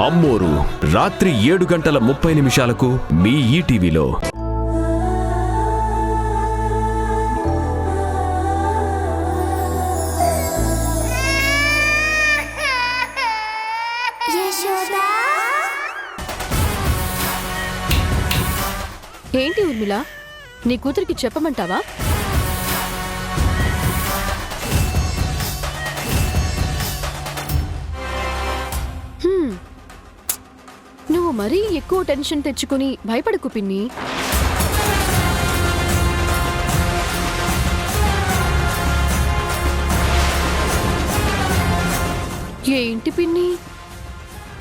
అమ్మోరు రాత్రి 7:30 మీ ఈటీవీలో. ఏంటి ఉర్మిళ, నీ కూతురికి చెప్పమంటావా? నువ్వు మరీ ఎక్కువ టెన్షన్ తెచ్చుకుని భయపడకు పిన్ని. ఏంటి పిన్ని,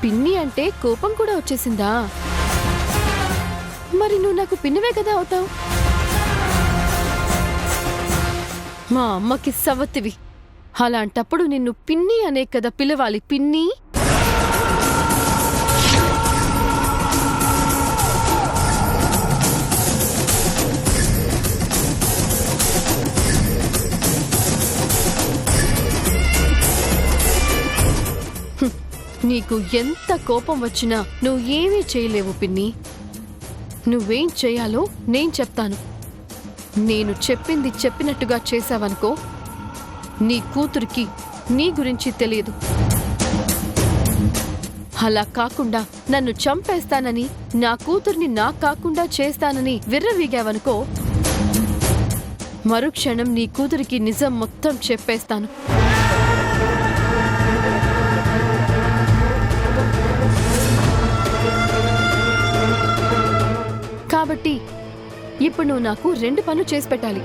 పిన్ని అంటే కోపం కూడా వచ్చేసిందా? మరి నువ్వు నాకు పిన్నివే కదా అవుతావు. మా అమ్మకి సవతివి, అలాంటప్పుడు నిన్ను పిన్ని అనే కదా పిలవాలి. పిన్ని నీకు ఎంత కోపం వచ్చినా నువ్వు ఏమీ చేయలేవు పిన్ని. నువ్వేం చేయాలో నేను చెప్తాను. నేను చెప్పింది చెప్పినట్టుగా చేశావనుకో, నీ కూతురికి నీ గురించి తెలియదు. అలా కాకుండా నన్ను చంపేస్తానని, నా కూతుర్ని నా కాకుండా చేస్తానని విర్రవీగావనుకో, మరుక్షణం నీ కూతురికి నిజం మొత్తం చెప్పేస్తాను. కాబట్టి ఇప్పుడు నువ్వు నాకు 2 పనులు చేసి పెట్టాలి.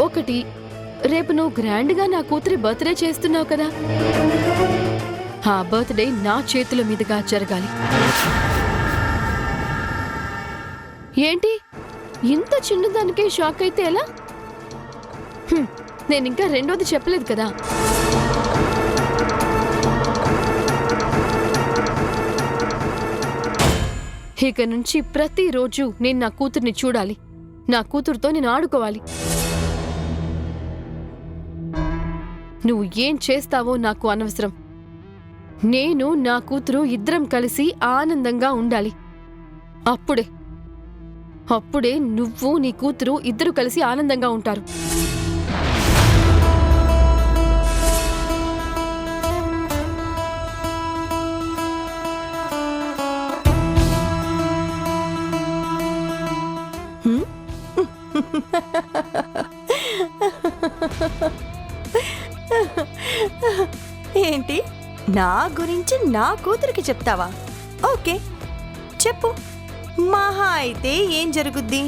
ఒకటి, రేపు నువ్వు గ్రాండ్గా నా కూతురి బర్త్డే చేస్తున్నావు కదా, ఆ బర్త్డే నా చేతుల మీదుగా జరగాలి. ఏంటి ఇంత చిన్నదానికే షాక్ అయితే ఎలా? నేనింకా రెండోది చెప్పలేదు కదా. ఇక నుంచి ప్రతిరోజు నేను నా కూతుర్ని చూడాలి, నా కూతురుతో నేను ఆడుకోవాలి. నువ్వు ఏం చేస్తావో నాకు అనవసరం. నేను నా కూతురు ఇద్దరం కలిసి ఆనందంగా ఉండాలి. అప్పుడే నువ్వు నీ కూతురు ఇద్దరు కలిసి ఆనందంగా ఉంటారు. ఏంటి, నా గురించి నా కూతురికి చెప్తావా? ఓకే, చెప్పు. మహా అయితే ఏం జరుగుద్ది?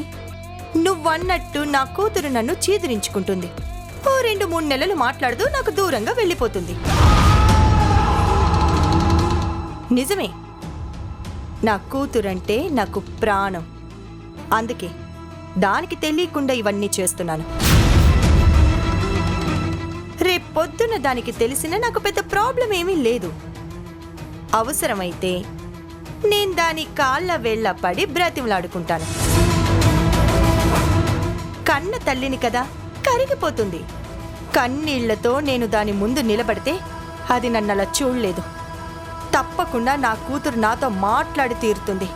నువ్వన్నట్టు నా కూతురు నన్ను చీదరించుకుంటుంది. ఓ 2-3 నెలలు మాట్లాడుతూ నాకు దూరంగా వెళ్ళిపోతుంది. నిజమే, నా కూతురంటే నాకు ప్రాణం. అందుకే దానికి తెలియకుండా ఇవన్నీ చేస్తున్నాను. రేపొద్దున దానికి తెలిసిన నాకు పెద్ద ప్రాబ్లం ఏమీ లేదు. అవసరమైతే నేను దాని కాళ్ళ వేళ్ళ పడి బ్రతిమలాడుకుంటాను. కన్న తల్లిని కదా, కరిగిపోతుంది. కన్నీళ్లతో నేను దాని ముందు నిలబడితే అది నన్నలా చూడలేదు. తప్పకుండా నా కూతురు నాతో మాట్లాడి తీరుతుంది.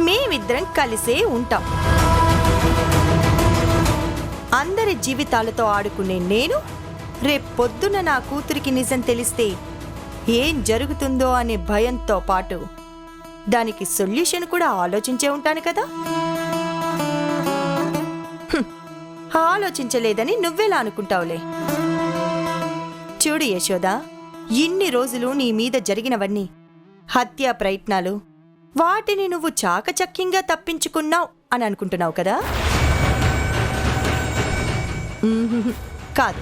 మేమిద్దరం కలిసే ఉంటాం. అందరి జీవితాలతో ఆడుకునే నేను రేపొద్దున నా కూతురికి నిజం తెలిస్తే ఏం జరుగుతుందో అనే భయంతో పాటు దానికి సొల్యూషన్ కూడా ఆలోచించే ఉంటాను కదా. ఆలోచించలేదని నువ్వెలా అనుకుంటావులే. చూడు యశోద, ఇన్ని రోజులు నీ మీద జరిగినవన్నీ హత్యా ప్రయత్నాలు, వాటిని నువ్వు చాకచక్యంగా తప్పించుకున్నావు అని అనుకుంటున్నావు కదా. కాదు,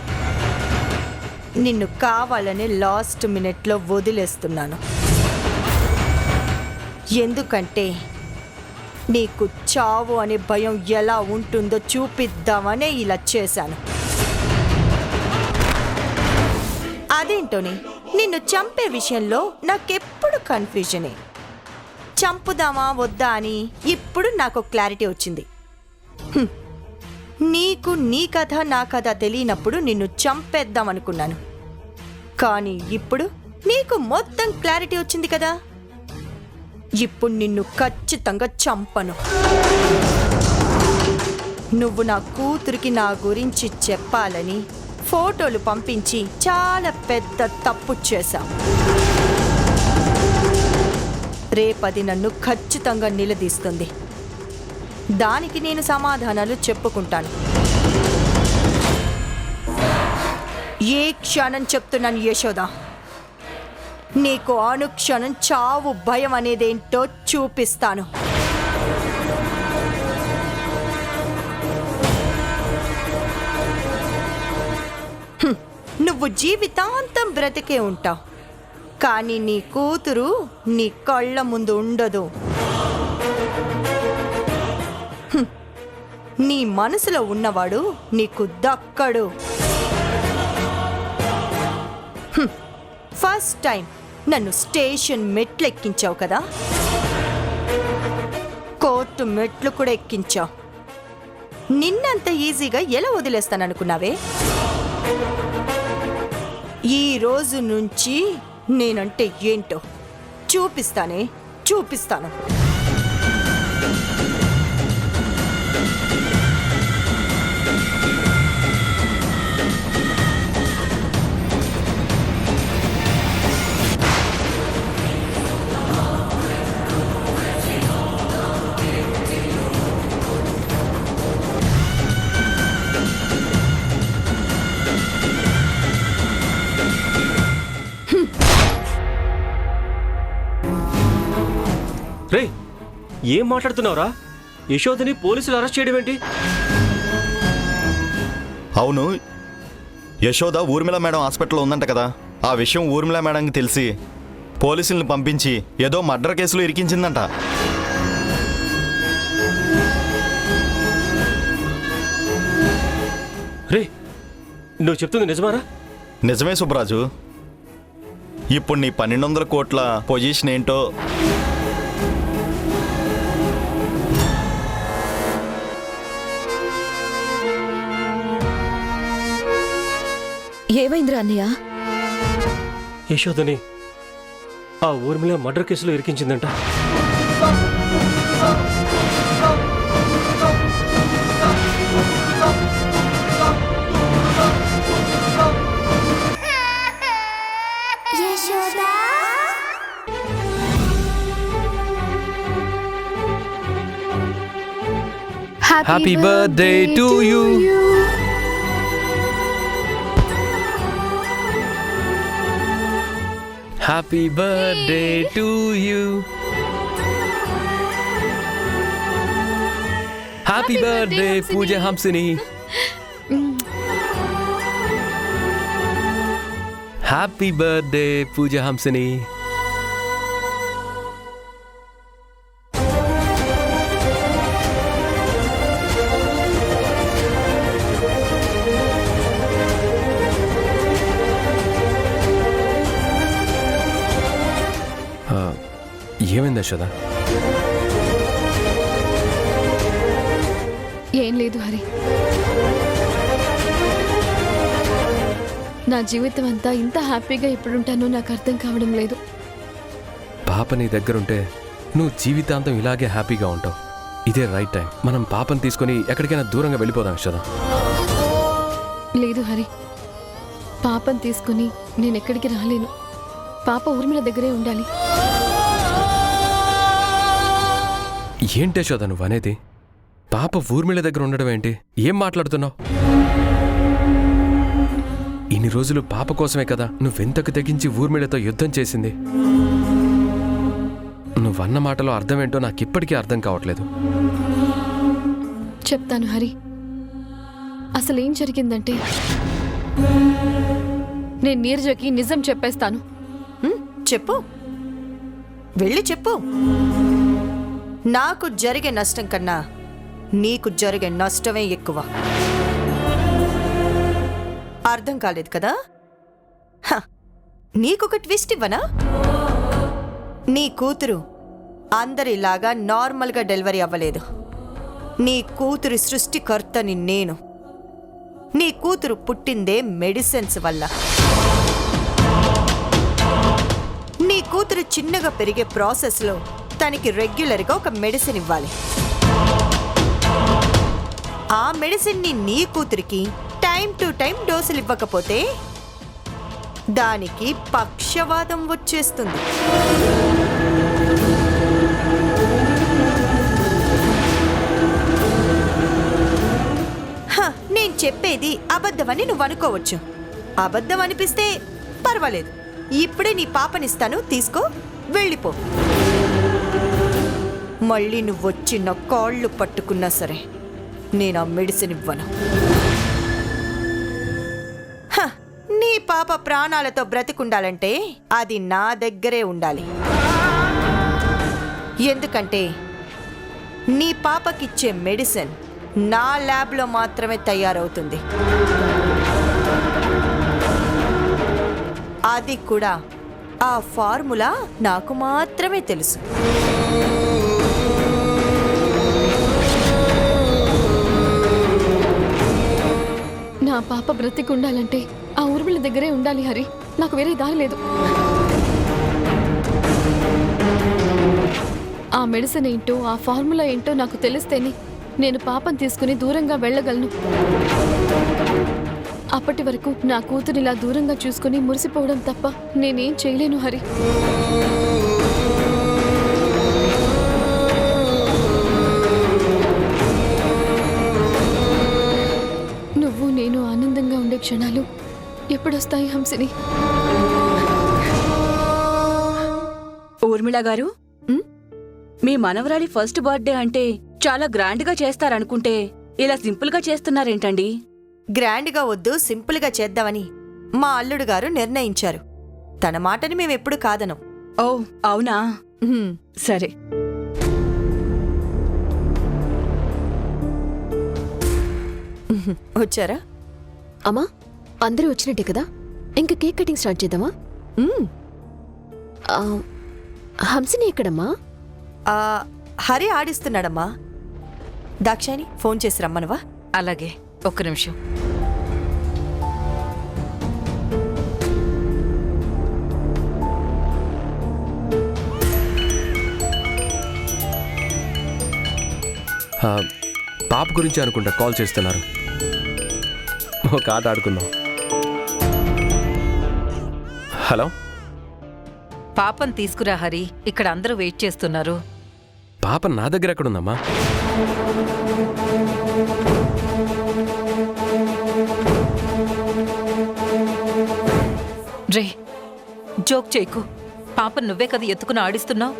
నిన్ను కావాలని లాస్ట్ మినిట్లో వదిలేస్తున్నాను. ఎందుకంటే నీకు చావు అనే భయం ఎలా ఉంటుందో చూపిద్దామనే ఇలా చేశాను. అదేంటోని, నిన్ను చంపే విషయంలో నాకెప్పుడు కన్ఫ్యూజనే. చంపుదామా వద్దా అని ఇప్పుడు నాకు క్లారిటీ వచ్చింది. నీకు నీ కథ నా కథ తెలియనప్పుడు నిన్ను చంపేద్దామనుకున్నాను. కానీ ఇప్పుడు నీకు మొత్తం క్లారిటీ వచ్చింది కదా. ఇప్పుడు నిన్ను ఖచ్చితంగా చంపను. నువ్వు నా కూతురికి నా గురించి చెప్పాలని ఫోటోలు పంపించి చాలా పెద్ద తప్పు చేశావు. రేపది నన్ను ఖచ్చితంగా నిలదీస్తుంది. దానికి నేను సమాధానాలు చెప్పుకుంటాను. ఏ క్షణం చెప్తున్నాను యశోద, నీకు అనుక్షణం చావు భయం అనేదేంటో చూపిస్తాను. నువ్వు జీవితాంతం బ్రతికే ఉంటావు, కానీ నీ కూతురు నీ కళ్ళ ముందు ఉండదు. నీ మనసులో ఉన్నవాడు నీకు దక్కడు. ఫస్ట్ టైం నన్ను స్టేషన్ మెట్లు ఎక్కించావు కదా, కోర్టు మెట్లు కూడా ఎక్కించావు. నిన్నంత ఈజీగా ఎలా వదిలేస్తాననుకున్నావే? ఈ రోజు నుంచి నేనంటే ఏంటో చూపిస్తాను. రే, ఏం మాట్లాడుతున్నావురా? యశోదని పోలీసులు అరెస్ట్ చేయడం ఏంటి? అవును, యశోద ఊర్మిళ మేడం హాస్పిటల్లో ఉందంట కదా. ఆ విషయం ఊర్మిళ మేడంకి తెలిసి పోలీసుల్ని పంపించి ఏదో మర్డర్ కేసులో ఇరికించిందంట. రే, నువ్వు చెప్తుంది నిజమారా? నిజమే సుబ్బరాజు. ఇప్పుడు నీ 1200 కోట్ల పొజిషన్ ఏంటో ఏమైందిరా అన్నయ్య? యశోదని ఆ ఊర్మిళ మర్డర్ కేసులో ఇరికించిందంట. Happy birthday to you. Happy birthday to you. Happy birthday Pooja Hamsini. Happy birthday Pooja Hamsini. ఏమైంది యశోద? ఏం లేదు హరి, నా జీవితం అంతా ఇంత హ్యాపీగా ఎప్పుడుంటానో నాకు అర్థం కావడం లేదు. పాప నీ దగ్గరుంటే నువ్వు జీవితాంతం ఇలాగే హ్యాపీగా ఉంటావు. ఇదే రైట్ టైం. మనం పాపను తీసుకొని ఎక్కడికైనా దూరంగా వెళ్ళిపోదాం యశోద. లేదు హరి, పాపను తీసుకుని నేను ఎక్కడికి రాలేను. పాప ఊర్మిళ దగ్గరే ఉండాలి. ఏంటి యశోద నువ్వు అనేది? పాప ఊర్మిళ దగ్గర ఉండడం ఏంటి? ఏం మాట్లాడుతున్నావు? ఇన్ని రోజులు పాప కోసమే కదా నువ్వెంతకు తెగించి ఊర్మిళతో యుద్ధం చేసింది. నువ్వన్న మాటలో అర్థమేంటో నాకిప్పటికీ అర్థం కావట్లేదు. చెప్తాను హరి. అసలేం జరిగిందంటే నేను నీరజకి నిజం చెప్పేస్తాను. చెప్పు, వెళ్ళి చెప్పు. నాకు జరిగే నష్టం కన్నా నీకు జరిగే నష్టమే ఎక్కువ. అర్థం కాలేదు కదా? నీకొక ట్విస్ట్ ఇవ్వనా? నీ కూతురు అందరిలాగా నార్మల్గా డెలివరీ అవ్వలేదు. నీ కూతురు సృష్టికర్తని నేను. నీ కూతురు పుట్టిందే మెడిసిన్స్ వల్ల. కూతురు చిన్నగా పెరిగే ప్రాసెస్లో తనకి రెగ్యులర్గా ఒక మెడిసిన్ ఇవ్వాలి. ఆ మెడిసిన్ని నీ కూతురికి టైం టు టైం డోసులు ఇవ్వకపోతే దానికి పక్షవాతం వచ్చేస్తుంది. నేను చెప్పేది అబద్ధమని నువ్వు అనుకోవచ్చు. అబద్ధం అనిపిస్తే పర్వాలేదు. ఇప్పుడే నీ పాపనిస్తాను, తీసుకో, వెళ్ళిపో. మళ్ళీ నువ్వొచ్చి నా కాళ్ళు పట్టుకున్నా సరే నేను ఆ మెడిసిన్ ఇవ్వను. నీ పాప ప్రాణాలతో బ్రతికుండాలంటే అది నా దగ్గరే ఉండాలి. ఎందుకంటే నీ పాపకిచ్చే మెడిసిన్ నా ల్యాబ్లో మాత్రమే తయారవుతుంది. అది కూడా ఆ ఫార్ములా నాకు మాత్రమే తెలుసు. నా పాప బ్రతికుండాలంటే ఆ ఊర్మిళ దగ్గరే ఉండాలి హరి. నాకు వేరే దారి లేదు. ఆ మెడిసిన్ ఏంటో ఆ ఫార్ములా ఏంటో నాకు తెలిస్తేనే నేను పాపం తీసుకుని దూరంగా వెళ్ళగలను. అప్పటి వరకు నా కూతురిలా దూరంగా చూసుకుని మురిసిపోవడం తప్ప నేనేం చేయలేను హరి. నువ్వు నేను ఆనందంగా ఉండే క్షణాలు ఎప్పుడొస్తాయి హంసిని? ఊర్మిళ గారు, మీ మనవరాలి ఫస్ట్ బర్త్డే అంటే చాలా గ్రాండ్ గా చేస్తారనుకుంటే ఇలా సింపుల్ గా చేస్తున్నారేంటండి? గ్రాండ్గా వద్దు, సింపుల్గా చేద్దామని మా అల్లుడు గారు నిర్ణయించారు. తన మాటని మేమెప్పుడు కాదనం. ఓ అవునా, సరే. వచ్చారా? అమ్మా, అందరూ వచ్చినట్టే కదా, ఇంక కేక్ కటింగ్ స్టార్ట్ చేద్దామా? హంసిని ఎక్కడమ్మా? హరి ఆడిస్తున్నాడమ్మా. దాక్షాయిని ఫోన్ చేసి రమ్మనవా? అలాగే, ఒక్క నిమిషం. పాప గురించి అనుకుంటా కాల్ చేస్తున్నారు. ఒక ఆట ఆడుకుందాం. హలో, పాపం తీసుకురా హరి, ఇక్కడ అందరూ వెయిట్ చేస్తున్నారు. పాప నా దగ్గర ఎక్కడుందమ్మా? రే, జోక్ చేయకు. పాప నువ్వే కదా ఎత్తుకుని ఆడిస్తున్నావు.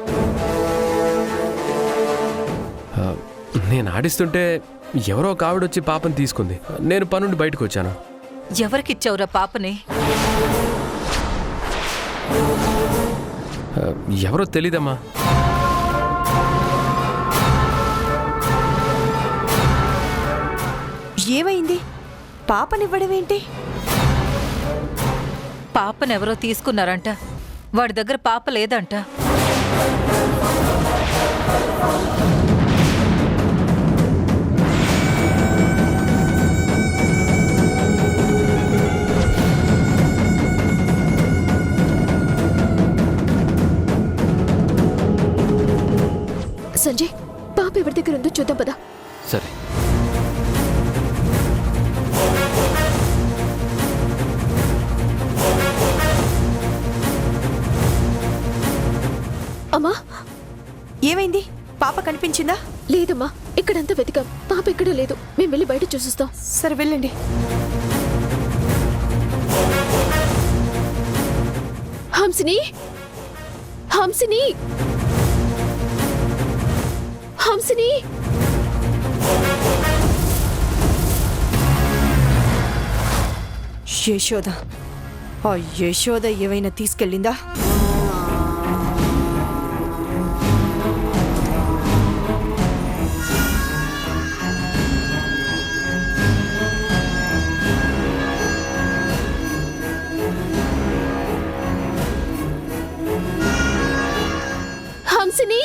నేను ఆడిస్తుంటే ఎవరో ఒక ఆవిడొచ్చి పాపని తీసుకుంది. నేను పనుండి బయటకు వచ్చాను. ఎవరికిచ్చావురా పాపని? ఎవరో తెలీదమ్మా. ఏమైంది? పాపనివ్వడమేంటి? పాపనెవరో తీసుకున్నారంట. వాడి దగ్గర పాప లేదంట. సంజయ్, పాప ఎవరి దగ్గర ఉందో చూద్దాం పదా. సరే. అమ్మా, ఏమైంది? పాప కనిపించిందా? లేదమ్మా, ఇక్కడంతా వెతికాం, పాప ఎక్కడా లేదు. మేము వెళ్ళి బయట చూసిస్తాం. సరే వెళ్ళండి. హంసిని, హంసిని, హంసిని. యశోద, ఆ యశోద ఏమైనా తీసుకెళ్ళిందా? హంసిని,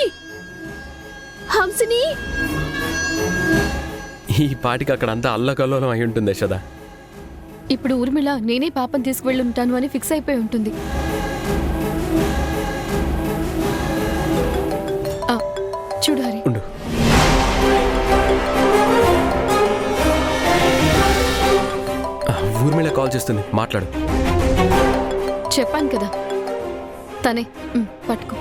హంసిని. ఈ పాటికి అక్కడ అంతా అల్లకల్లోలం అయి ఉంటుంది యశోద. ఇప్పుడు ఊర్మిళ నేనే పాపం తీసుకువెళ్ళుంటాను అని ఫిక్స్ అయిపోయి ఉంటుంది. కాల్ చేస్తుంది, మాట్లాడు. చెప్పాను కదా తనే. పట్టుకో.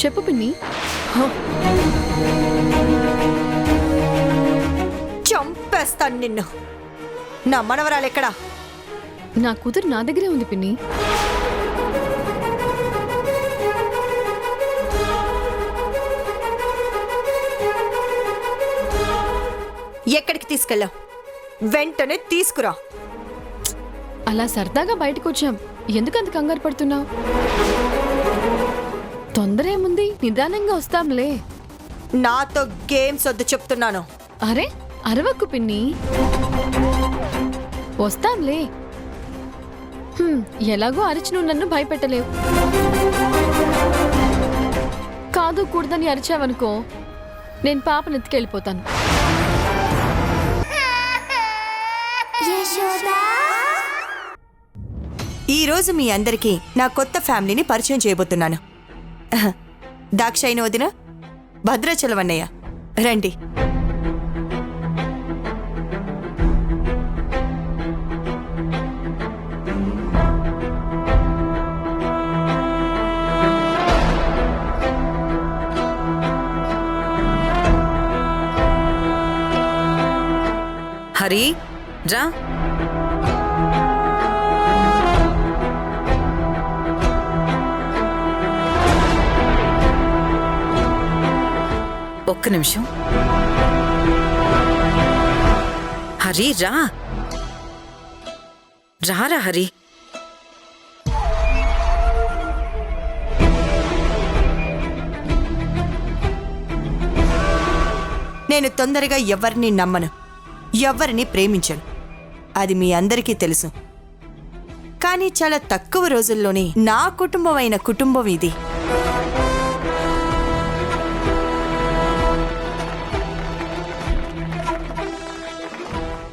చెప్పు పిన్ని. చంపేస్తాను నిన్ను. నా మనవరాలు ఎక్కడా? నా కూతురు నా దగ్గరే ఉంది పిన్ని. ఎక్కడికి తీసుకెళ్ళావు? వెంటనే తీసుకురా. అలా సరదాగా బయటకు వచ్చాం, ఎందుకంత కంగారు పడుతున్నావు? తొందర ఏముంది, నిదానంగా వస్తాంలే. నాతో గేమ్స్ వద్దు చెప్తున్నాను. అరే అరవక్కు పిన్ని, వస్తాంలే. ఎలాగో అరిచి నువ్వు నన్ను భయపెట్టలేవు. కాదు కూడదని అరిచావనుకో, నేను పాపను ఎత్తుకెళ్ళిపోతాను. ఈ రోజు మీ అందరికీ నా కొత్త ఫ్యామిలీని పరిచయం చేయబోతున్నాను. దాక్షాయిని వదిన, భద్రాచలం అన్నయ్య, రండి. హరి రా. ఒక్క నిమిషం. హరి రా. రారా హరి. నేను తొందరగా ఎవరిని నమ్మను, ఎవరిని ప్రేమించను. అది మీ అందరికీ తెలుసు. కానీ చాలా తక్కువ రోజుల్లోనే నా కుటుంబం అయిన కుటుంబం ఇది.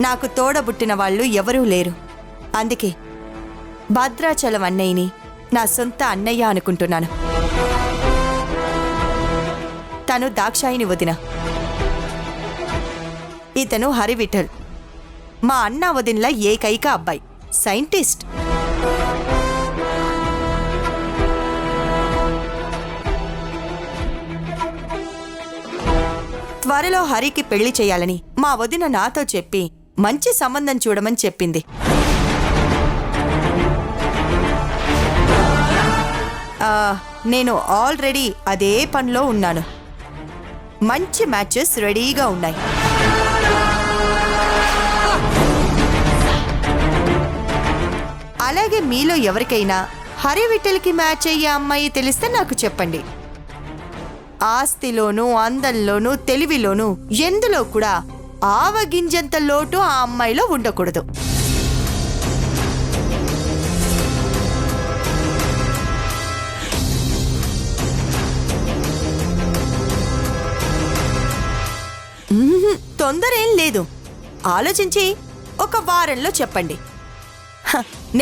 నాకు తోడబుట్టిన వాళ్ళు ఎవరూ లేరు. అందుకే భద్రాచలం అన్నయ్యని నా సొంత అన్నయ్య అనుకుంటున్నాను. తను దాక్షాయిని వదిన. ఇతను హరివిఠల్, మా అన్న వదినల ఏకైక అబ్బాయి, సైంటిస్ట్. త్వరలో హరికి పెళ్లి చేయాలని మా వదిన నాతో చెప్పి మంచి సంబంధం చూడమని చెప్పింది. నేను ఆల్రెడీ అదే పనిలో ఉన్నాను. మంచి మ్యాచెస్ రెడీగా ఉన్నాయి. అలాగే మీలో ఎవరికైనా హరివిఠల్కి మ్యాచ్ అయ్యే అమ్మాయి తెలిస్తే నాకు చెప్పండి. ఆస్తిలోనూ, అందంలోనూ, తెలివిలోనూ ఎందులో కూడా ఆవగింజంత లోటు ఆ అమ్మాయిలో ఉండకూడదు. తొందరేం లేదు, ఆలోచించి ఒక వారంలో చెప్పండి.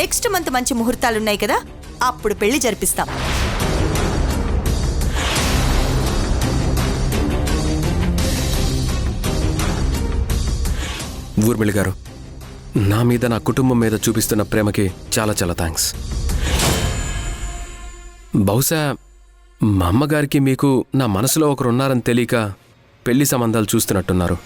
నెక్స్ట్ మంత్ మంచి ముహూర్తాలున్నాయి కదా, అప్పుడు పెళ్లి జరిపిస్తాం. ఊర్మిళ గారు, నా మీద, నా కుటుంబం మీద చూపిస్తున్న ప్రేమకి చాలా చాలా థ్యాంక్స్. బహుశా మా అమ్మగారికి మీకు నా మనసులో ఒకరున్నారని తెలియక పెళ్లి సంబంధాలు చూస్తున్నట్టున్నారు.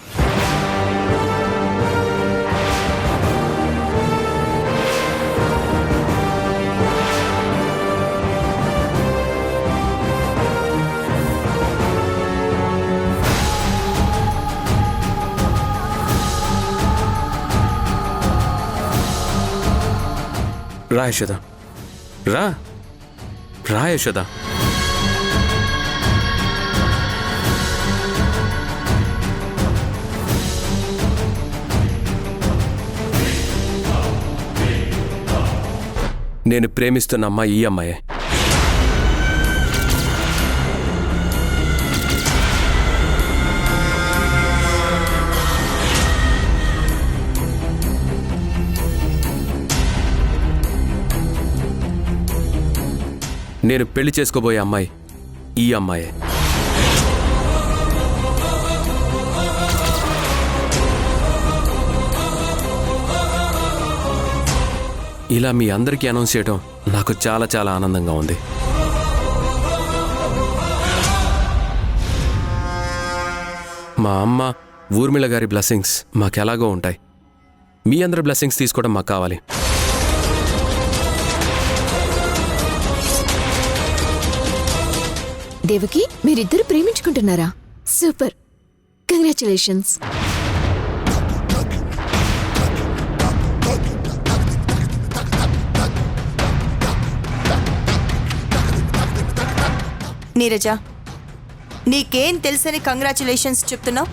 రా యశోద, రా రా యశోద. నేను ప్రేమిస్తున్న అమ్మాయి ఈ అమ్మాయే. నేను పెళ్లి చేసుకోబోయే అమ్మాయి ఈ అమ్మాయే. ఇలా మీ అందరికీ అనౌన్స్ చేయడం నాకు చాలా చాలా ఆనందంగా ఉంది. మా అమ్మ ఊర్మిళ గారి బ్లెస్సింగ్స్ మాకెలాగో ఉంటాయి. మీ అందరి బ్లెస్సింగ్స్ తీసుకోవడం మాకు కావాలి. దేవకి, మీరిద్దరు ప్రేమించుకుంటున్నారా? Super, congratulations. నీరజ, నీకేం తెలుసని కంగ్రాచులేషన్స్ చెప్తున్నావు?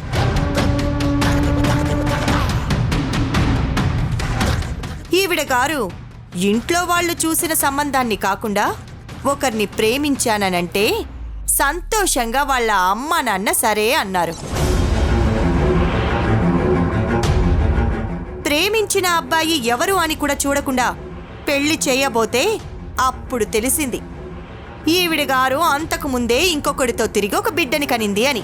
ఈవిడ గారు ఇంట్లో వాళ్ళు చూసిన సంబంధాన్ని కాకుండా ఒకరిని ప్రేమించానంటే సంతోషంగా వాళ్ళ అమ్మ నాన్న సరే అన్నారు. ప్రేమించిన అబ్బాయి ఎవరు అని కూడా చూడకుండా పెళ్లి చేయబోతే అప్పుడు తెలిసింది ఈవిడ గారు అంతకు ముందే ఇంకొకడితో తిరిగి ఒక బిడ్డని కనింది అని.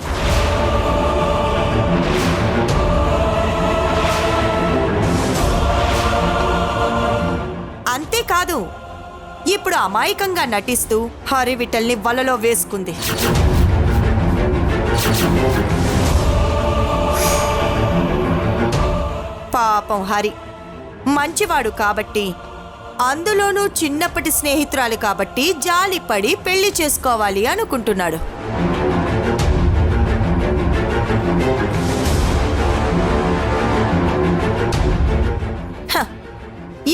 అంతేకాదు, ఇప్పుడు అమాయకంగా నటిస్తూ హరివిఠల్ని వలలో వేసుకుంది. పాపం హరి మంచివాడు కాబట్టి, అందులోనూ చిన్నప్పటి స్నేహితురాలు కాబట్టి జాలిపడి పెళ్లి చేసుకోవాలి అనుకుంటున్నాడు.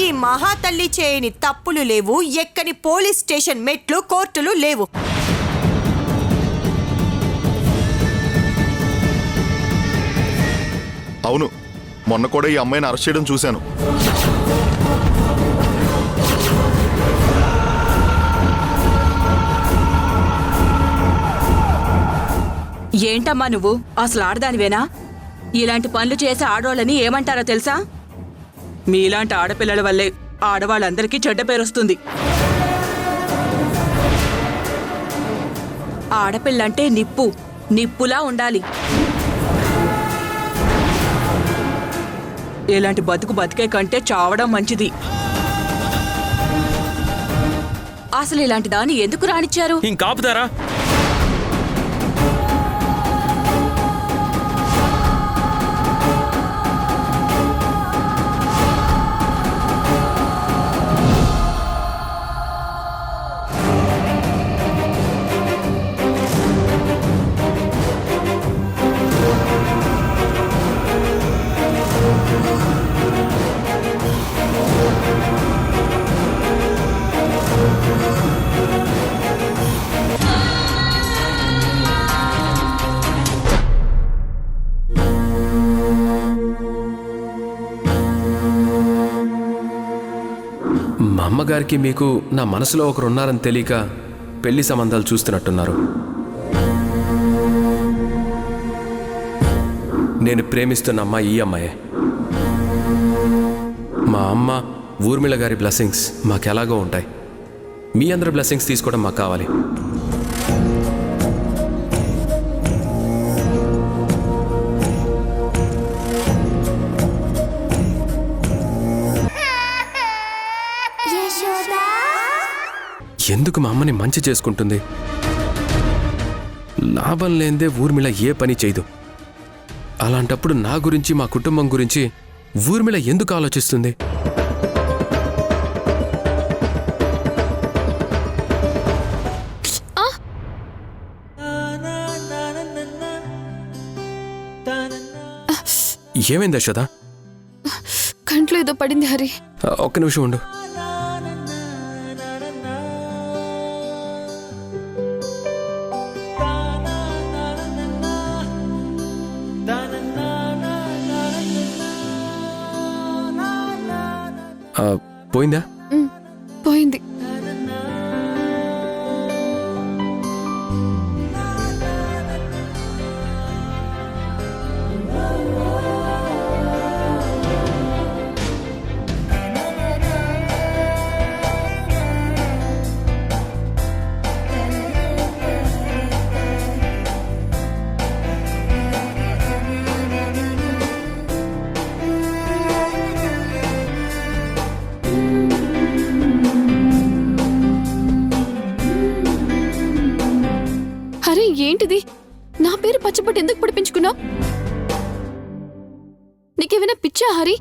ఈ మహాతల్లి చేయని తప్పులు లేవు, ఎక్కని పోలీస్ స్టేషన్ మెట్లు, కోర్టులు లేవు. అవును, మొన్న కూడా ఈ అమ్మాయిని అరెస్ట్ చేయడం చూశాను. ఏంటమ్మా నువ్వు అసలు ఆడదానివేనా? ఇలాంటి పనులు చేసే ఆడవాళ్ళని ఏమంటారో తెలుసా? మీలాంటి ఆడపిల్లల వల్లే ఆడవాళ్ళందరికీ చెడ్డ పేరొస్తుంది. ఆడపిల్లంటే నిప్పు, నిప్పులా ఉండాలి. ఇలాంటి బతుకు బతికే కంటే చావడం మంచిది. అసలు ఇలాంటి దాన్ని ఎందుకు రానిచ్చారు? ఇంకాపుతారా? మా అమ్మగారికి మీకు నా మనసులో ఒకరున్నారని తెలియక పెళ్లి సంబంధాలు చూస్తున్నట్టున్నారు. నేను ప్రేమిస్తున్న అమ్మాయి ఈ అమ్మాయే. మా అమ్మ ఊర్మిళ గారి బ్లెస్సింగ్స్ మాకెలాగో ఉంటాయి. మీ అందరి బ్లెస్సింగ్స్ తీసుకోవడం మాకు కావాలి. ఎందుకు మా అమ్మని మంచి చేసుకుంటుంది? లాభం లేందే ఊర్మిళ ఏ పని చేయదు. అలాంటప్పుడు నా గురించి, మా కుటుంబం గురించి ఊర్మిళ ఎందుకు ఆలోచిస్తుంది? ఏమైంది యశోద? కంట్లో ఏదో పడింది హరి. ఒక్క నిమిషం ఉండు. పోయిందా? పోయింది. పచ్చబొట్టు ఎందుకు పొడిపించుకున్నావు? నీకేమైనా పిచ్చా హరి?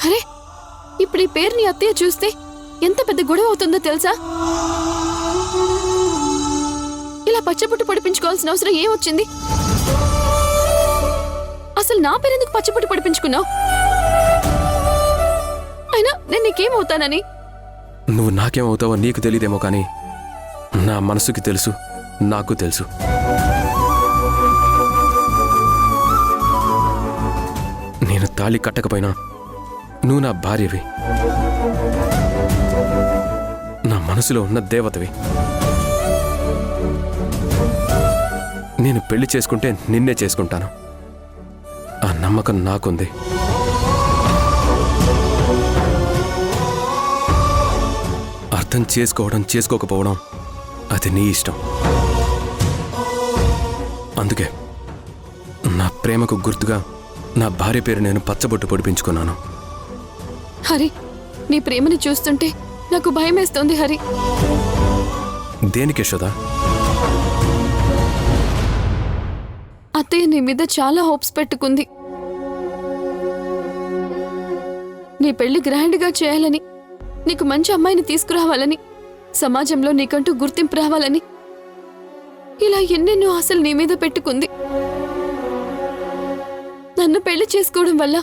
అరే ఇప్పుడు ఈ పేరు నీ అత్తయ్య చూస్తే ఎంత పెద్ద గొడవ అవుతుందో తెలుసా? ఇలా పచ్చబొట్టు పొడిపించుకోవాల్సిన అవసరం ఏమొచ్చింది? అసలు నా పేరెందుకు పచ్చబొట్టు పొడిపించుకున్నావు? అయినా నేను నీకేమవుతానని? నువ్వు నాకేమవుతావో నీకు తెలియదేమో కానీ నా మనసుకి తెలుసు, నాకు తెలుసు. నేను తాళి కట్టకపోయినా నువ్వు నా భార్యవి, నా మనసులో ఉన్న దేవతవి. నేను పెళ్లి చేసుకుంటే నిన్నే చేసుకుంటాను. ఆ నమ్మకం నాకుంది. అర్థం చేసుకోవడం చేసుకోకపోవడం అది నీ ఇష్టం. అందుకే నా ప్రేమకు గుర్తుగా నా భార్య పేరు నేను పచ్చబొట్టు పొడిపించుకున్నాను. హరి, నీ ప్రేమని చూస్తుంటే నాకు భయమేస్తోంది హరి. దేనికి యశోదా? అత్తయ్య నీ మీద చాలా హోప్స్ పెట్టుకుంది. నీ పెళ్లి గ్రాండ్గా చేయాలని, నీకు మంచి అమ్మాయిని తీసుకురావాలని, సమాజంలో నీకంటూ గుర్తింపు రావాలని ఇలా ఎన్నెన్నో ఆశలు నీ మీద పెట్టుకుంది. నన్ను పెళ్లి చేసుకోవడం వల్ల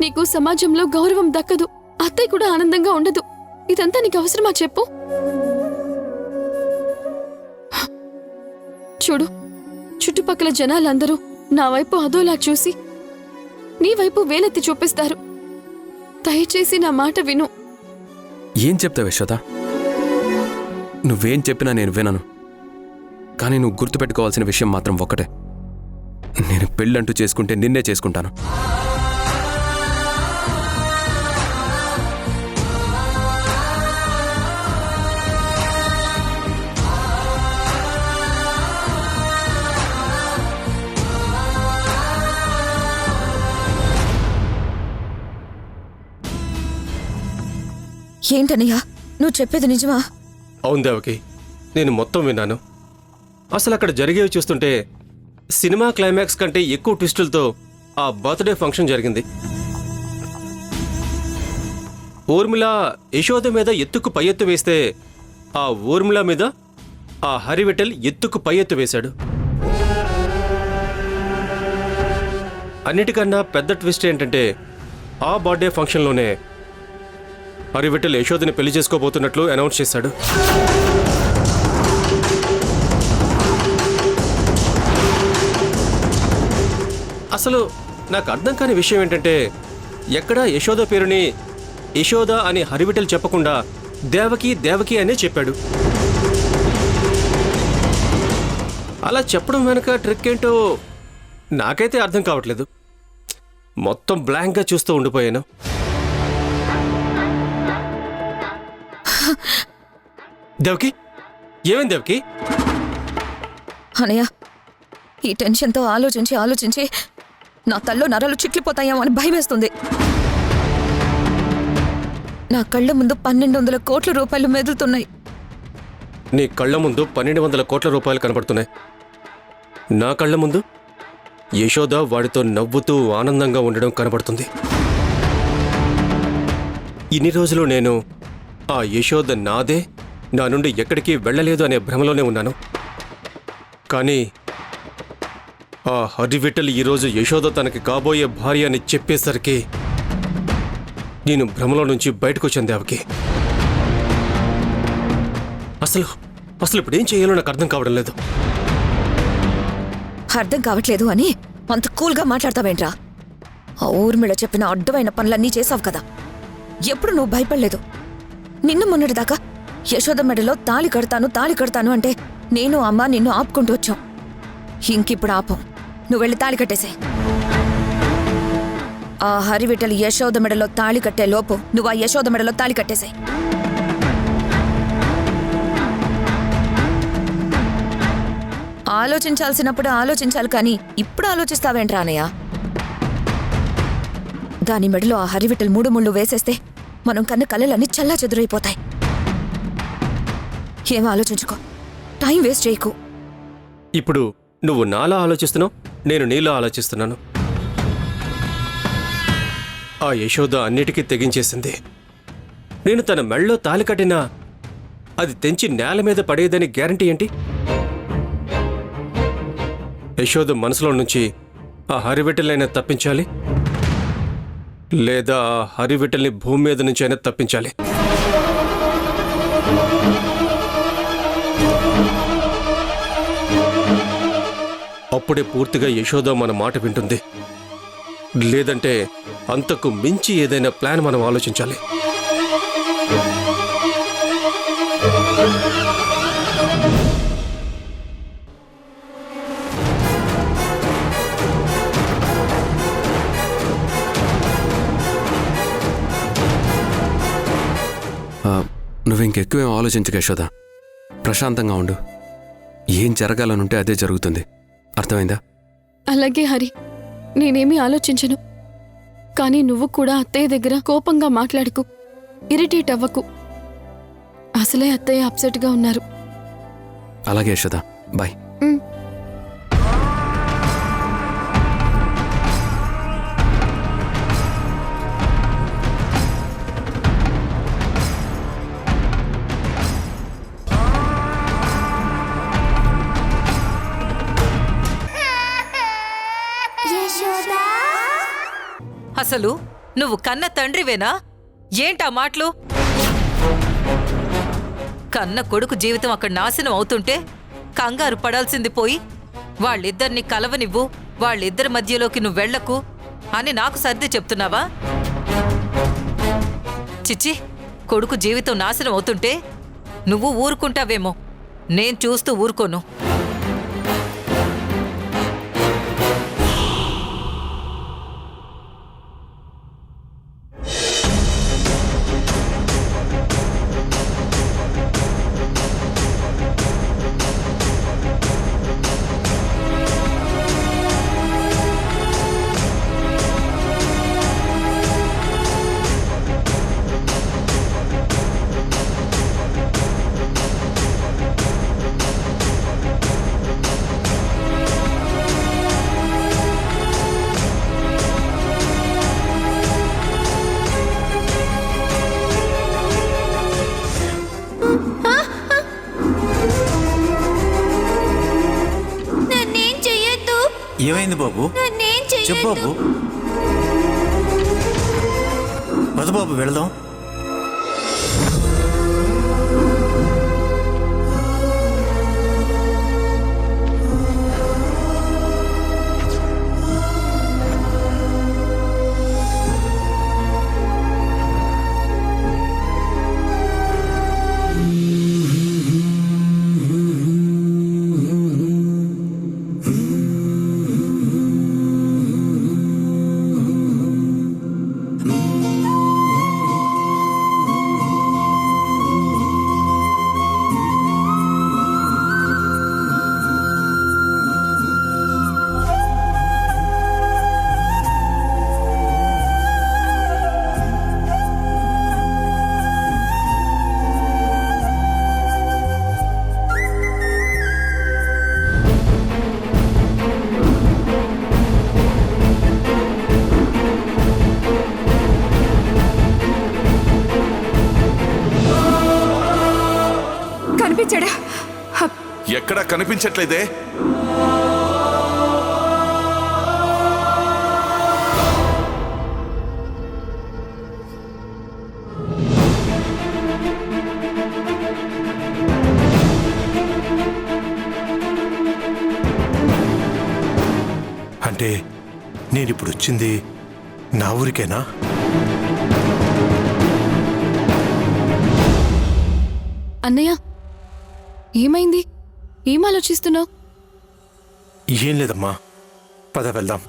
నీకు సమాజంలో గౌరవం దక్కదు, అత్తయ్య కూడా ఆనందంగా ఉండదు. ఇదంతా నీకు అవసరమా చెప్పు? చూడు, చుట్టుపక్కల జనాలందరూ నా వైపు అదోలా చూసి నీ వైపు వేలెత్తి చూపిస్తారు. దయచేసి నా మాట విను. ఏం చెప్తావు యశోదా? నువ్వేం చెప్పినా నేను వినను. కానీ నువ్వు గుర్తుపెట్టుకోవాల్సిన విషయం మాత్రం ఒక్కటే, నేను పెళ్ళంటూ చేసుకుంటే నిన్నే చేసుకుంటాను. ఏంటన్నయ్యా నువ్వు చెప్పేది నిజమా? అవును దేవకి, నేను మొత్తం విన్నాను. అసలు అక్కడ జరిగేవి చూస్తుంటే సినిమా క్లైమాక్స్ కంటే ఎక్కువ ట్విస్టులతో ఆ బర్త్డే ఫంక్షన్ జరిగింది. ఊర్మిళ యశోద మీద ఎత్తుకు పై ఎత్తు వేస్తే ఆ ఊర్మిళ మీద ఆ హరివిఠల్ ఎత్తుకు పై ఎత్తు వేశాడు. అన్నిటికన్నా పెద్ద ట్విస్ట్ ఏంటంటే ఆ బర్త్డే ఫంక్షన్లోనే హరివిఠల్ యశోదని పెళ్లి చేసుకోబోతున్నట్లు అనౌన్స్ చేశాడు. అసలు నాకు అర్థం కాని విషయం ఏంటంటే, ఎక్కడా యశోద పేరుని యశోద అని హరివిఠల్ చెప్పకుండా దేవకి దేవకి అనే చెప్పాడు. అలా చెప్పడం వెనక ట్రిక్ ఏంటో నాకైతే అర్థం కావట్లేదు. మొత్తం బ్లాంక్గా చూస్తూ ఉండిపోయాను. దేవకి, ఏమైంది దేవకి? అనయ్య, ఈ టెన్షన్తో ఆలోచించి ఆలోచించి నా తల్లో నరాలు చిట్లిపోతాయేమో అని భయమేస్తుంది. నా కళ్ళ ముందు 1200 కోట్ల రూపాయలు మెదులుతున్నాయి. నీ కళ్ళ ముందు 1200 కోట్ల రూపాయలు కనపడుతున్నాయి. నా కళ్ళ ముందు యశోద వాడితో నవ్వుతూ ఆనందంగా ఉండడం కనపడుతుంది. ఇన్ని రోజులు నేను ఆ యశోద నాదే, నా నుండి ఎక్కడికి వెళ్ళలేదు అనే భ్రమలోనే ఉన్నాను. కానీ ఆ హరివిఠల్ ఈరోజు యశోద తనకి కాబోయే భార్య అని చెప్పేసరికి నేను భ్రమలో నుంచి బయటకు వచ్చాను దేవకి. అసలు ఇప్పుడు ఏం చేయాలో నాకు అర్థం కావడం లేదు. అర్థం కావట్లేదు అని అంత కూల్గా మాట్లాడతావేంట్రా? ఆ ఊర్మిళ చెప్పిన అడ్డమైన పనులన్నీ చేసావు కదా, ఎప్పుడు నువ్వు భయపడలేదు. నిన్న మొన్నటిదాకా యశోద మెడలో తాళి కడతాను అంటే నేను అమ్మ నిన్ను ఆపుకుంటూ వచ్చాం. ఇంకిప్పుడు ఆపం. నువ్వు వెళ్ళి తాళి కట్టేసే. ఆ హరివిఠల్ యశోద మెడలో తాళి కట్టే లోపు నువ్వు ఆ యశోద మెడలో తాళి కట్టేసే. ఆలోచించాల్సినప్పుడు ఆలోచించాలి, కానీ ఇప్పుడు ఆలోచిస్తావేంట్రా అన్నయ్య? దాని మెడలో ఆ హరివిఠల్ 3 ముళ్ళు వేసేస్తే మనం కన్న కళ్ళలన్నీ చల్లా చెదురైపోతాయి. ఏం ఆలోచించుకో, టైం వేస్ట్ చేయకు. ఇప్పుడు నువ్వు నాలా ఆలోచిస్తున్నావు, నేను నీలా ఆలోచిస్తున్నాను. ఆ యశోద అన్నిటికీ తెగించేసింది. నేను తన మెళ్ళో తాలి కట్టినా అది తెంచి నేల మీద పడేదని గ్యారంటీ ఏంటి? యశోద మనసులో నుంచి ఆ హరివిట్టలైనా తప్పించాలి, లేదా ఆ హరివిట్టల్ని భూమి మీద నుంచి అయినా తప్పించాలి. అప్పుడే పూర్తిగా యశోద మన మాట వింటుంది. లేదంటే అంతకు మించి ఏదైనా ప్లాన్ మనం ఆలోచించాలి. నువ్వు ఇంకెక్కువేం ఆలోచించక యశోద, ప్రశాంతంగా ఉండు. ఏం జరగాలనుంటే అదే జరుగుతుంది. అర్థమైందా? అలాగే హరి, నేనేమీ ఆలోచించను. కానీ నువ్వు కూడా అత్తయ్య దగ్గర కోపంగా మాట్లాడుకు, ఇరిటేట్ అవ్వకు. అసలే అత్తయ్య అప్సెట్గా ఉన్నారు. అలాగే యశోద, బాయ్. అసలు నువ్వు కన్న తండ్రివేనా? ఏంటా మాటలు? కన్న కొడుకు జీవితం అక్కడ నాశనం అవుతుంటే కంగారు పడాల్సింది పోయి వాళ్ళిద్దరిని కలవనివ్వు, వాళ్ళిద్దరి మధ్యలోకి నువ్వు వెళ్లకు అని నాకు సర్ది చెప్తున్నావా? చిచ్చి, కొడుకు జీవితం నాశనం అవుతుంటే నువ్వు ఊరుకుంటావేమో, నేను చూస్తూ ఊరుకోను. ఏమైంది బాబు? చెప్పు బాబు. పద బాబు వెళదాం. ఎక్కడా కనిపించట్లేదే. అంటే నేనిప్పుడు వచ్చింది నా ఊరికేనా? అన్నయ్య, ఏమైంది? ఏం ఆలోచిస్తున్నావు? ఏం లేదమ్మా, పద వెళ్దాం.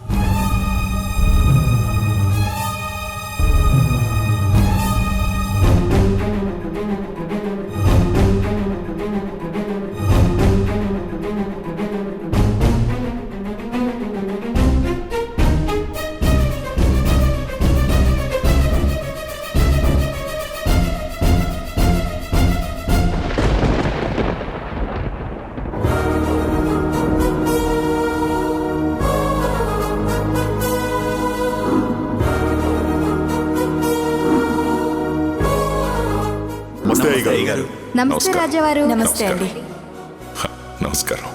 నమస్తే రాజావారు. నమస్తే అండి. నమస్కారం.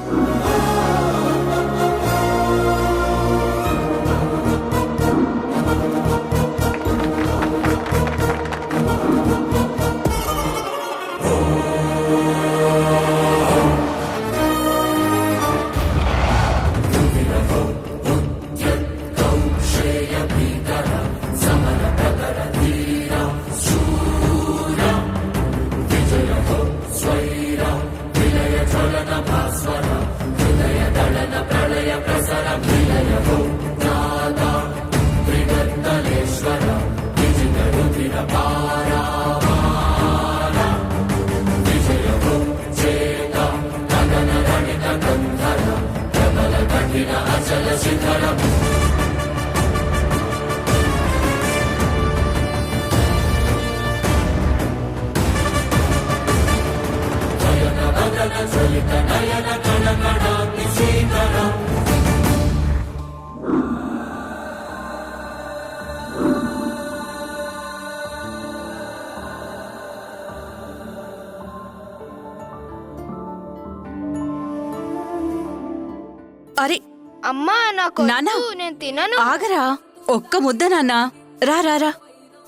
అరే అమ్మా నాకు నాన్న, నేను తినను. ఆగరా, ఒక్క ముద్ద నాన్న. రా రా రా.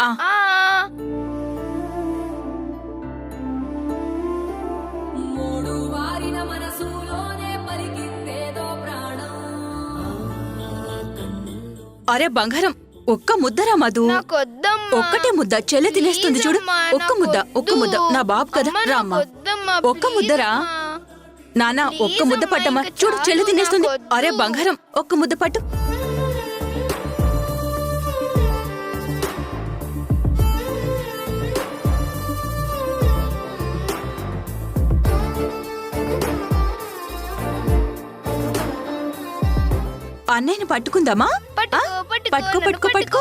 ఆ, ఆ, అరే బంగారం, ఒక్క ముద్దరా మధు. నాకొద్దమ్మా. ఒక్కటే ముద్ద, చెల్లె తినేస్తుంది చూడు. ప్లీజ్ అమ్మా, ఒక్క ముద్ద, ఒక్క ముద్ద. నా బాబు కదా, అమ్మా, రామ్మా. నాకొద్దమ్మా, ఒక్క ప్లీజ్ ముద్దరా. అమ్మా. నానా, ఒక్క ప్లీజ్ ముద్ద అమ్మా, పట్టమ్మా. ఇంకా చూడు, చెల్లి చాలు, తినేస్తుంది. నాకొద్దు. అరే బంగారం, ఒక్క ముద్ద పట్టు. అన్నయ్యని పట్టుకుందామా? పట్టుకో, ఆ? పట్టుకో, పట్టుకో నన్ను పట్టుకో పట్టుకో.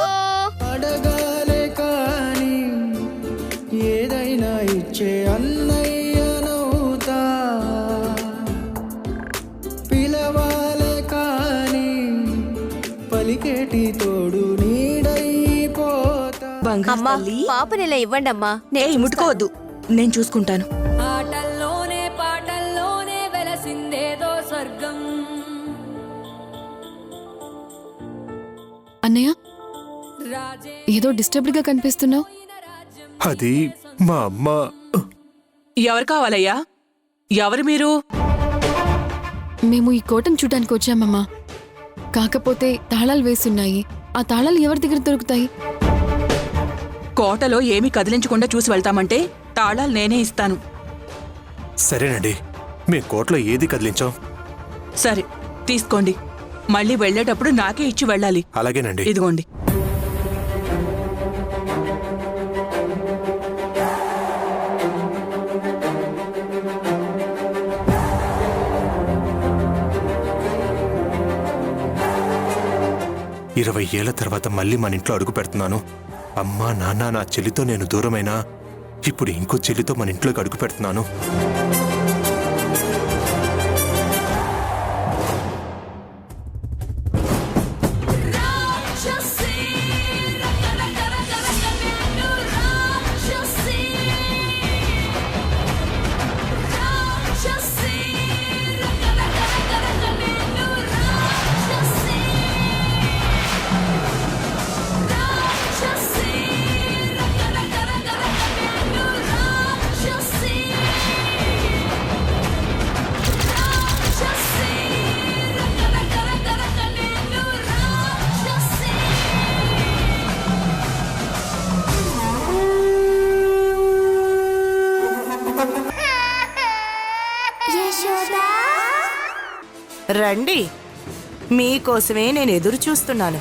అడగాలే కాని ఏదైనా ఇచ్చే అన్నయ్యనవుతా, పిలవాలే కాని పలికేటి తోడు నీడైపోతా. బంగారు తల్లి. పాపని ఇలా ఇవ్వండి అమ్మా. ఏయ్, ముట్టుకోవద్దు, నేను చూసుకుంటాను. ఆటల్లోనే పాటల్లోనే వెలసిందేదో స్వర్గం. అన్నయ్య, ఏదో డిస్టర్బ్డ్ గా కనిపిస్తున్నావు. అది మా అమ్మ. ఎవరు కావాలయ్యా? ఎవరు మీరు? మేము ఈ కోటను చూడడానికి వచ్చామమ్మా. కాకపోతే తాళాలు వేసున్నాయి. ఆ తాళాలు ఎవరి దగ్గర దొరుకుతాయి? కోటలో ఏమీ కదిలించకుండా చూసి వెళ్తామంటే తాళాలు నేనే ఇస్తాను. సరేనండి, మేము కోట్లో ఏది కదిలించాం. సరే, తీసుకోండి. మళ్ళీ వెళ్ళేటప్పుడు నాకే ఇచ్చి వెళ్ళాలి. అలాగేనండి. ఇదిగోండి. ఇరవై ఏళ్ల తర్వాత మళ్ళీ మన ఇంట్లో అడుగు పెడుతున్నాను. అమ్మా నాన్న నా చెల్లితో నేను దూరమైనా ఇప్పుడు ఇంకో చెల్లితో మన ఇంట్లోకి అడుగు పెడుతున్నాను. రండి, మీకోసమే నేను ఎదురు చూస్తున్నాను.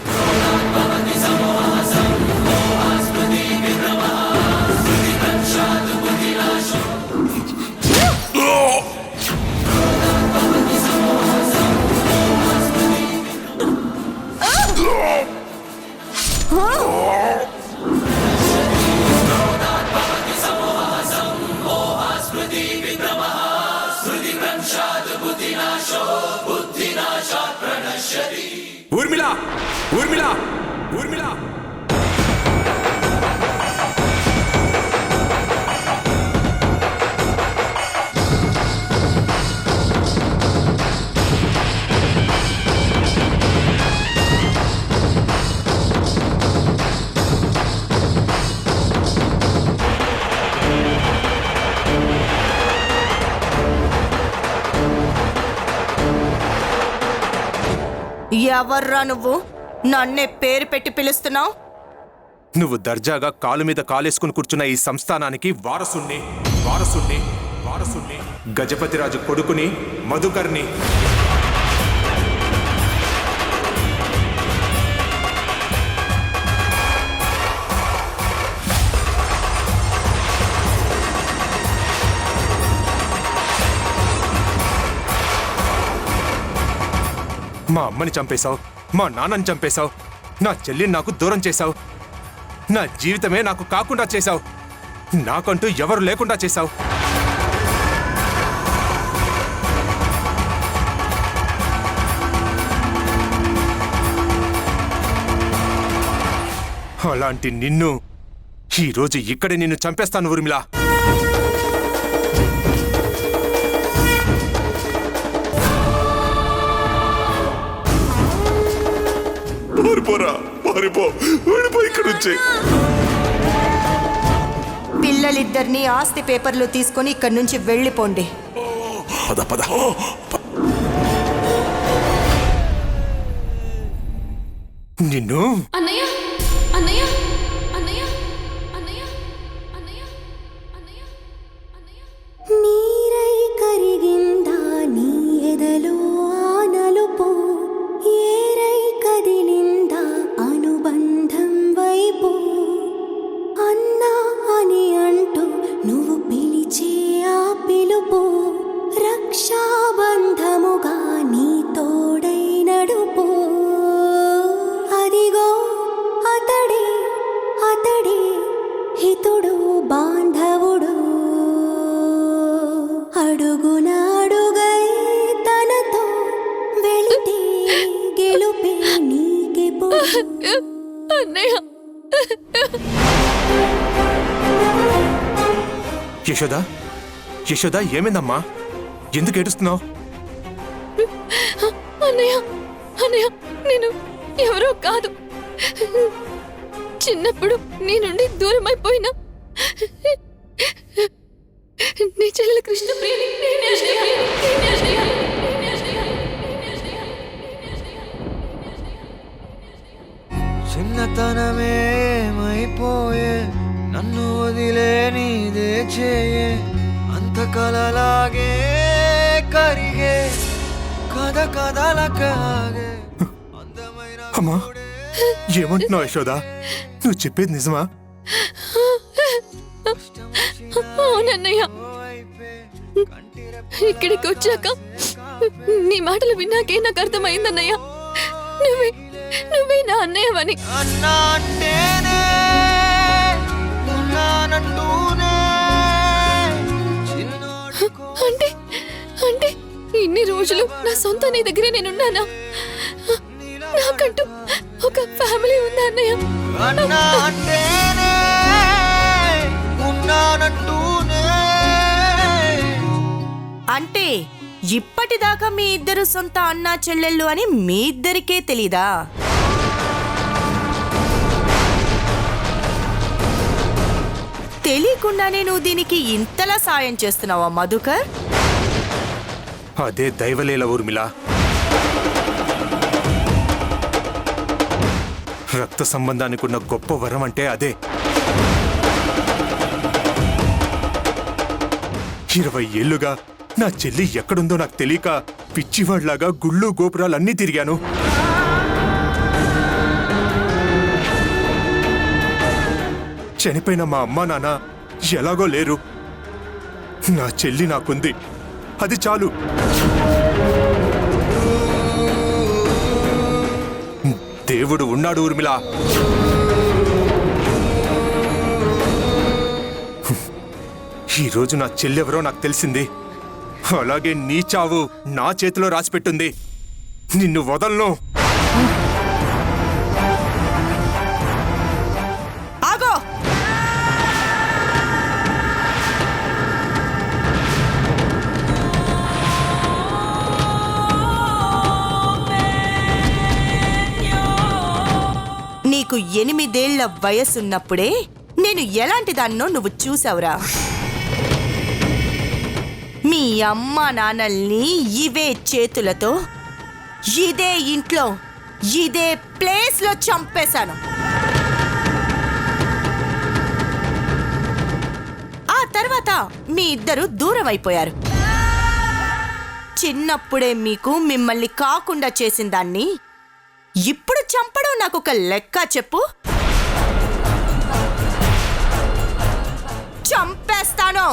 ఊర్మిళ, ఊర్మిళ, ఊర్మిళ. ఎవర్రా నువ్వు? నన్నే పేరు పెట్టి పిలుస్తున్నావు? నువ్వు దర్జాగా కాలు మీద కాలేసుకుని కూర్చున్న ఈ సంస్థానానికి వారసుణ్ణి వారసుణ్ణి వారసుణ్ణి గజపతిరాజు కొడుకుని మధుకర్ని. మా అమ్మని చంపేశావు, మా నాన్నని చంపేశావు, నా చెల్లిని నాకు దూరం చేశావు, నా జీవితమే నాకు కాకుండా చేశావు, నాకంటూ ఎవరు లేకుండా చేశావు. అలాంటి నిన్ను ఈరోజు ఇక్కడే నిన్ను చంపేస్తాను ఊర్మిళ. పిల్లలిద్దరినీ ఆస్తి పేపర్లు తీసుకొని ఇక్కడి నుంచి వెళ్ళిపోండి. పద పద. నిన్ను అన్నయ్య అన్నయ్య అన్నయ్య అన్నయ్య అన్నయ్య అన్నయ్య అన్నయ్య నీరై కరిగిందా నీ ఎదలో ఆనలుపో, ఏరై కదిలిందా అనుబంధం వైపు, అన్నా అని అంటూ నువ్వు పిలిచే ఆ పిలుపు, రక్షాబంధముగా నీ తోడై నడుపు. అదిగో అతడే అతడే హితుడు బాంధవుడు, అడుగున అడుగై తనతో వెళితే గెలుపే నీకెప్పుడు. అన్నయ్య యశోదా, యశోదా ఏమైందమ్మా? ఎందుకు ఏడుస్తున్నావు? అన్నయ్య అన్నయ్య నేను ఎవరో కాదు. చిన్నప్పుడు నీ నుండి దూరం అయిపోయినా నీ చెల్లెలు కృష్ణప్రియని నేనే అన్నయ్య, నేనే అన్నయ్య, నేనే అన్నయ్య, నేనే అన్నయ్య. చిన్నతనమేమైపోయే నన్ను వదిలే నీదే చేయే, అంత కలలాగే కరిగే కథ కథలకాగే. అమ్మా ఏమంటున్నావు యశోదా? నువ్వు చెప్పేది నిజమా? అవునన్నయ్య, ఇక్కడికి వచ్చాక నీ మాటలు విన్నాకే నాకు అర్థమైందన్నయ్య, నువ్వే నువ్వే నా అన్నయ్యవని. అన్నా అంటేనే ఉన్నానంటూనే అంటే అంటే ఇన్ని రోజులు నా సొంత నీ దగ్గరే నేనున్నానా? నాకంటూ ఒక ఫ్యామిలీ ఉందా అన్నయ్య? అన్నా అంటేనే ఉన్నానంటూనే. అంటే ఇప్పటిదాకా మీ ఇద్దరు సొంత అన్నా చెల్లెళ్ళు అని మీ ఇద్దరికే తెలీదా? తెలియకుండానే నువ్వు దీనికి ఇంతలా సాయం చేస్తున్నావా మధుకర్? అదే దైవలీల ఊర్మిళ. రక్త సంబంధానికి ఉన్న గొప్ప వరం అంటే అదే. 20 ఏళ్లుగా నా చెల్లి ఎక్కడుందో నాకు తెలియక పిచ్చివాళ్లాగా గుళ్ళు గోపురాలన్నీ తిరిగాను. చనిపోయిన మా అమ్మా నాన్న ఎలాగో లేరు. నా చెల్లి నాకుంది, అది చాలు. దేవుడు ఉన్నాడు ఊర్మిళ. ఈరోజు నా చెల్లెవరో నాకు తెలిసింది. అలాగే నీ చావు నా చేతిలో రాసిపెట్టుంది. నిన్ను వదలను. ఆగో! నీకు 8 ఏళ్ల వయసున్నప్పుడే నేను ఎలాంటి దాన్నో నువ్వు చూసావురా. మీ అమ్మా నాన్నల్ని ఇవే చేతులతో ఇదే ఇంట్లో ఇదే ప్లేస్లో చంపేశాను. ఆ తర్వాత మీ ఇద్దరు దూరం అయిపోయారు. చిన్నప్పుడే మీకు మిమ్మల్ని కాకుండా చేసిన దాన్ని ఇప్పుడు చంపడం నాకు ఒక లెక్క చెప్పు. చంపేస్తాను.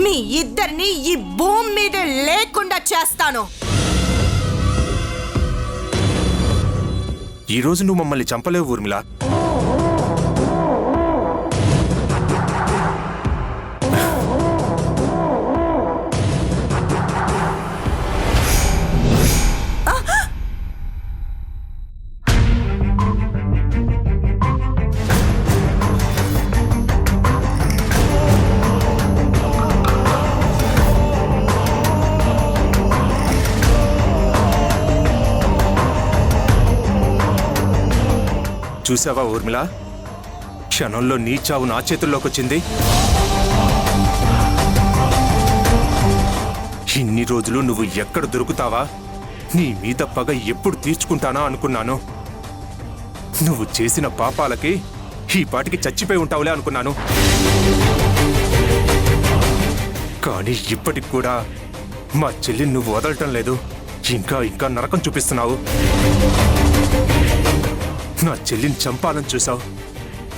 మీ ఇద్దరిని ఈ భూమి మీద లేకుండా చేస్తాను. ఈ రోజు నువ్వు మమ్మల్ని చంపలేవు ఊర్మిళ. చూసావా ఊర్మిళ, క్షణంలో నీ చావు నా చేతుల్లోకి వచ్చింది. ఇన్ని రోజులు నువ్వు ఎక్కడ దొరుకుతావా, నీ మీద పగ ఎప్పుడు తీర్చుకుంటానా అనుకున్నాను. నువ్వు చేసిన పాపాలకి ఈ పాటికి చచ్చిపోయి ఉంటావులే అనుకున్నాను. కానీ ఇప్పటికి కూడా మా చెల్లిని నువ్వు వదలటం లేదు. ఇంకా ఇంకా నరకం చూపిస్తున్నావు. నా చెల్లిని చంపాలని చూసావు.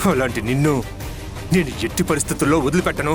అలాంటి నిన్ను నేను ఎట్టి పరిస్థితుల్లో వదిలిపెట్టను.